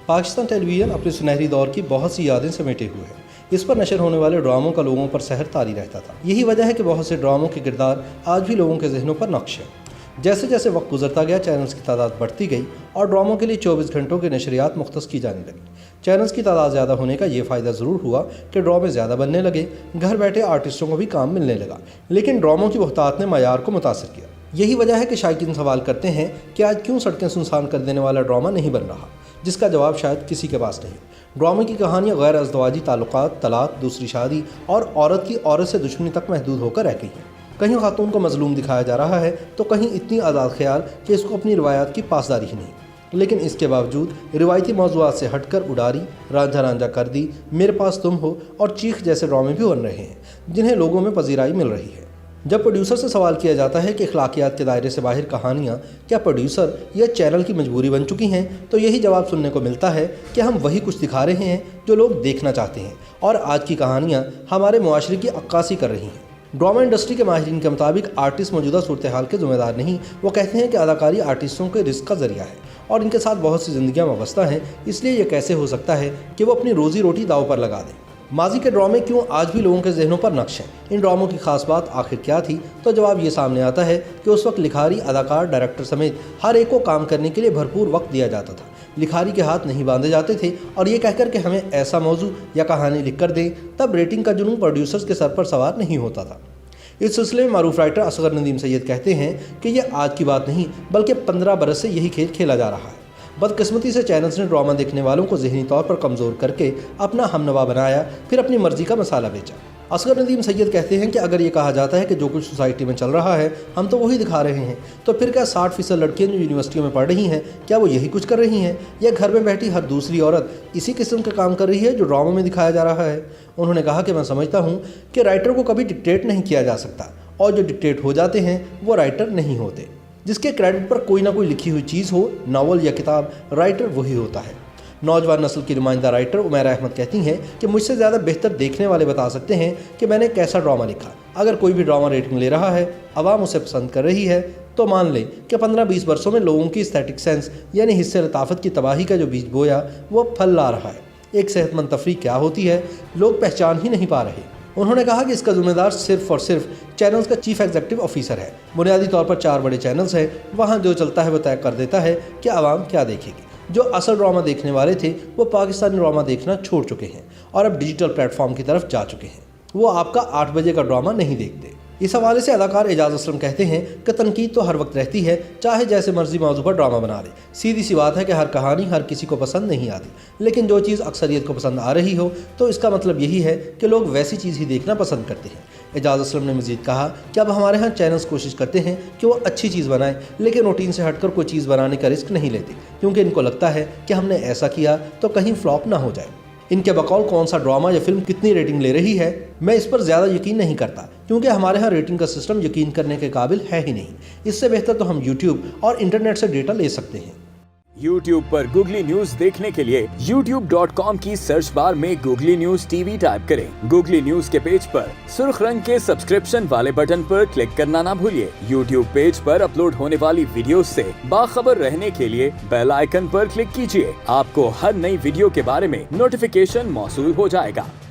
Pakistan television अपने सुनहरी दौर की बहुत सी यादें समेटे हुए है। इस पर नशर होने वाले ड्रामों का लोगों पर सहर तारी रहता था। यही वजह है कि बहुत से ड्रामों के किरदार आज भी लोगों के जहनों पर नक्श है। जैसे जैसे वक्त गुजरता गया, चैनल्स की तादाद बढ़ती गई और ड्रामों के लिए 24 घंटों के नशरियात मुख्तस की जाने लगी। चैनल्स की तादाद ज़्यादा होने का ये फ़ायदा ज़रूर हुआ कि ड्रामे ज़्यादा बनने लगे, घर बैठे आर्टिस्टों को भी काम मिलने लगा, लेकिन ड्रामों की बहुतात ने मयार को मुतासर किया। यही वजह है कि शायकीन सवाल करते हैं कि आज क्यों सड़कें सुनसान कर देने वाला ड्रामा नहीं बन रहा, जिसका जवाब शायद किसी के पास नहीं। ड्रामे की कहानियाँ गैर अज़दवाजी ताल्लुकात, तलाक, दूसरी शादी और औरत की औरत से दुश्मनी तक महदूद होकर रह गई हैं। कहीं खातून को मजलूम दिखाया जा रहा है तो कहीं इतनी आज़ाद ख्याल कि इसको अपनी रिवायात की पासदारी ही नहीं। लेकिन इसके बावजूद रिवायती मौज़ूआत से हटकर उडारी, रांझा रांझा कर दी, मेरे पास तुम हो और चीख जैसे ड्रामे भी बन रहे हैं, जिन्हें लोगों में पजीराई मिल रही है। जब प्रोड्यूसर से सवाल किया जाता है कि अखलाकियात के दायरे से बाहर कहानियाँ क्या प्रोड्यूसर या चैनल की मजबूरी बन चुकी हैं, तो यही जवाब सुनने को मिलता है कि हम वही कुछ दिखा रहे हैं जो लोग देखना चाहते हैं और आज की कहानियाँ हमारे मुआशरे की अक्कासी कर रही हैं। ड्रामा इंडस्ट्री के माहिरीन के मुताबिक आर्टिस्ट मौजूदा सूरत हाल के ज़िम्मेदार नहीं। वो कहते हैं कि अदाकारी आर्टिस्टों के रिस्क का ज़रिया है और इनके साथ बहुत सी ज़िंदगियाँ वाबस्ता हैं, इसलिए ये कैसे हो सकता है कि वो अपनी रोज़ी रोटी दाव पर लगा दें। माजी के ड्रामे क्यों आज भी लोगों के जहनों पर नक्श हैं, इन ड्रामों की खास बात आखिर क्या थी, तो जवाब ये सामने आता है कि उस वक्त लिखारी, अदाकार, डायरेक्टर समेत हर एक को काम करने के लिए भरपूर वक्त दिया जाता था। लिखारी के हाथ नहीं बांधे जाते थे और ये कहकर कि हमें ऐसा मौजू या कहानी लिख कर दें, तब रेटिंग का जुनून प्रोड्यूसर्स के सर पर सवार नहीं होता था। इस सिलसिले में मारूफ राइटर असगर नदीम सैयद कहते हैं कि यह आज की बात नहीं बल्कि 15 बरस से यही खेल खेला जा रहा है। बदकिस्मती से चैनल्स ने ड्रामा देखने वालों को ज़हनी तौर पर कमज़ोर करके अपना हमनवा बनाया, फिर अपनी मर्ज़ी का मसाला बेचा। असगर नदीम सैयद कहते हैं कि अगर ये कहा जाता है कि जो कुछ सोसाइटी में चल रहा है हम तो वही दिखा रहे हैं, तो फिर क्या 60% लड़कियां जो यूनिवर्सिटियों में पढ़ रही हैं क्या वो यही कुछ कर रही हैं, या घर में बैठी हर दूसरी औरत इसी किस्म का काम कर रही है जो ड्रामा में दिखाया जा रहा है। उन्होंने कहा कि मैं समझता हूँ कि राइटर को कभी डिक्टेट नहीं किया जा सकता और जो डिक्टेट हो जाते हैं वो राइटर नहीं होते। जिसके क्रेडिट पर कोई ना कोई लिखी हुई चीज़ हो, नावल या किताब, राइटर वही होता है। नौजवान नस्ल की नुमाइंदा राइटर उमैरा अहमद कहती हैं कि मुझसे ज़्यादा बेहतर देखने वाले बता सकते हैं कि मैंने कैसा ड्रामा लिखा। अगर कोई भी ड्रामा रेटिंग ले रहा है, आवाम उसे पसंद कर रही है, तो मान लें कि 15-20 वर्षों में लोगों की एस्थेटिक सेंस यानी हिस्से लताफत की तबाही का जो बीज बोया वो फल ला रहा है। एक सेहतमंद तफरीक क्या होती है लोग पहचान ही नहीं पा रहे। उन्होंने कहा कि इसका जिम्मेदार सिर्फ और सिर्फ चैनल्स का चीफ एग्जीक्यूटिव ऑफिसर है। बुनियादी तौर पर 4 बड़े चैनल्स हैं, वहाँ जो चलता है वो तय कर देता है कि आवाम क्या देखेगी। जो असल ड्रामा देखने वाले थे वो पाकिस्तानी ड्रामा देखना छोड़ चुके हैं और अब डिजिटल प्लेटफॉर्म की तरफ जा चुके हैं। वो आपका 8 बजे का ड्रामा नहीं देखते। इस हवाले से अदाकार एजाज असलम कहते हैं कि तनकीद तो हर वक्त रहती है, चाहे जैसे मर्जी मौजू पर ड्रामा बना ले। सीधी सी बात है कि हर कहानी हर किसी को पसंद नहीं आती, लेकिन जो चीज़ अक्सरियत को पसंद आ रही हो तो इसका मतलब यही है कि लोग वैसी चीज़ ही देखना पसंद करते हैं। एजाज असलम ने मज़ीद कहा कि अब हमारे यहाँ चैनल्स कोशिश करते हैं कि वो अच्छी चीज़ बनाएं, लेकिन रूटीन से हटकर कोई चीज़ बनाने का रिस्क नहीं लेते, क्योंकि इनको लगता है कि हमने ऐसा किया तो कहीं फ्लॉप ना हो जाए। इनके बकौल कौन सा ड्रामा या फिल्म कितनी रेटिंग ले रही है, मैं इस पर ज़्यादा यकीन नहीं करता, क्योंकि हमारे यहाँ रेटिंग का सिस्टम यकीन करने के काबिल है ही नहीं। इससे बेहतर तो हम यूट्यूब और इंटरनेट से डेटा ले सकते हैं। YouTube पर गूगली न्यूज देखने के लिए youtube.com की सर्च बार में गूगली न्यूज टीवी टाइप करें। गूगली न्यूज के पेज पर सुर्ख रंग के सब्सक्रिप्शन वाले बटन पर क्लिक करना ना भूलिए। YouTube पेज पर अपलोड होने वाली वीडियो से बाखबर रहने के लिए बेल आइकन पर क्लिक कीजिए। आपको हर नई वीडियो के बारे में नोटिफिकेशन मौसूल हो जाएगा।